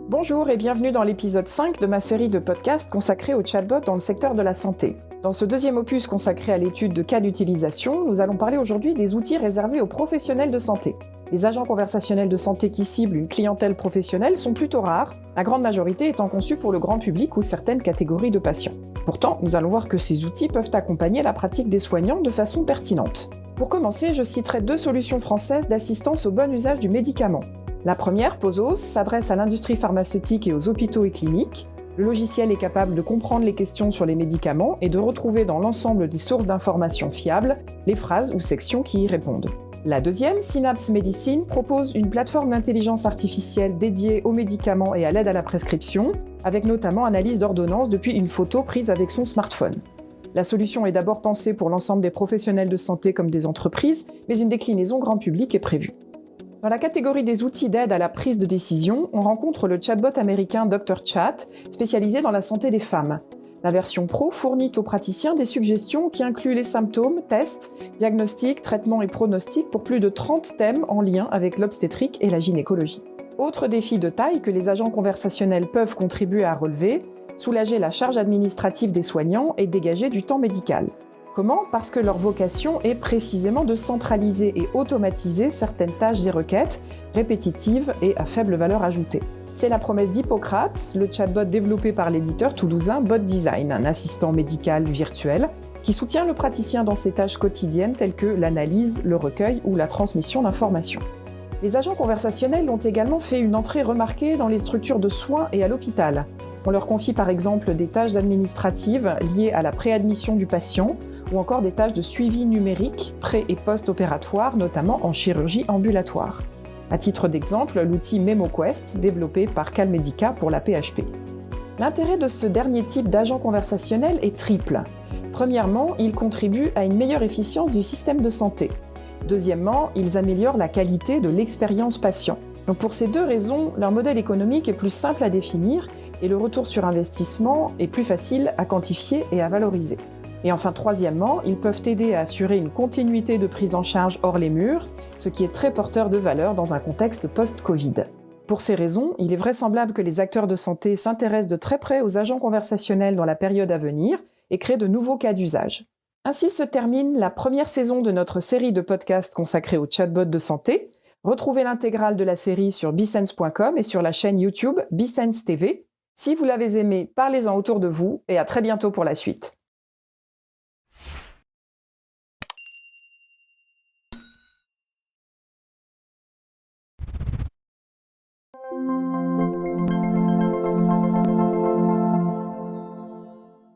Bonjour et bienvenue dans l'épisode 5 de ma série de podcasts consacrée au chatbot dans le secteur de la santé. Dans ce deuxième opus consacré à l'étude de cas d'utilisation, nous allons parler aujourd'hui des outils réservés aux professionnels de santé. Les agents conversationnels de santé qui ciblent une clientèle professionnelle sont plutôt rares, la grande majorité étant conçus pour le grand public ou certaines catégories de patients. Pourtant, nous allons voir que ces outils peuvent accompagner la pratique des soignants de façon pertinente. Pour commencer, je citerai 2 solutions françaises d'assistance au bon usage du médicament. La première, Posos, s'adresse à l'industrie pharmaceutique et aux hôpitaux et cliniques. Le logiciel est capable de comprendre les questions sur les médicaments et de retrouver dans l'ensemble des sources d'informations fiables les phrases ou sections qui y répondent. La deuxième, Synapse Medicine, propose une plateforme d'intelligence artificielle dédiée aux médicaments et à l'aide à la prescription, avec notamment analyse d'ordonnances depuis une photo prise avec son smartphone. La solution est d'abord pensée pour l'ensemble des professionnels de santé comme des entreprises, mais une déclinaison grand public est prévue. Dans la catégorie des outils d'aide à la prise de décision, on rencontre le chatbot américain Dr. Chat, spécialisé dans la santé des femmes. La version pro fournit aux praticiens des suggestions qui incluent les symptômes, tests, diagnostics, traitements et pronostics pour plus de 30 thèmes en lien avec l'obstétrique et la gynécologie. Autre défi de taille que les agents conversationnels peuvent contribuer à relever, soulager la charge administrative des soignants et dégager du temps médical. Comment ? Parce que leur vocation est précisément de centraliser et automatiser certaines tâches et requêtes répétitives et à faible valeur ajoutée. C'est la promesse d'Hippocrate, le chatbot développé par l'éditeur toulousain Bot Design, un assistant médical virtuel qui soutient le praticien dans ses tâches quotidiennes telles que l'analyse, le recueil ou la transmission d'informations. Les agents conversationnels ont également fait une entrée remarquée dans les structures de soins et à l'hôpital. On leur confie par exemple des tâches administratives liées à la préadmission du patient ou encore des tâches de suivi numérique pré- et post-opératoire, notamment en chirurgie ambulatoire. À titre d'exemple, l'outil MemoQuest, développé par Calmedica pour la PHP. L'intérêt de ce dernier type d'agent conversationnel est triple. Premièrement, ils contribuent à une meilleure efficience du système de santé. Deuxièmement, ils améliorent la qualité de l'expérience patient. Donc pour ces 2 raisons, leur modèle économique est plus simple à définir et le retour sur investissement est plus facile à quantifier et à valoriser. Et enfin, troisièmement, ils peuvent aider à assurer une continuité de prise en charge hors les murs, ce qui est très porteur de valeur dans un contexte post-Covid. Pour ces raisons, il est vraisemblable que les acteurs de santé s'intéressent de très près aux agents conversationnels dans la période à venir et créent de nouveaux cas d'usage. Ainsi se termine la première saison de notre série de podcasts consacrée aux chatbots de santé. Retrouvez l'intégrale de la série sur Bisense.com et sur la chaîne YouTube Bisense TV. Si vous l'avez aimé, parlez-en autour de vous et à très bientôt pour la suite.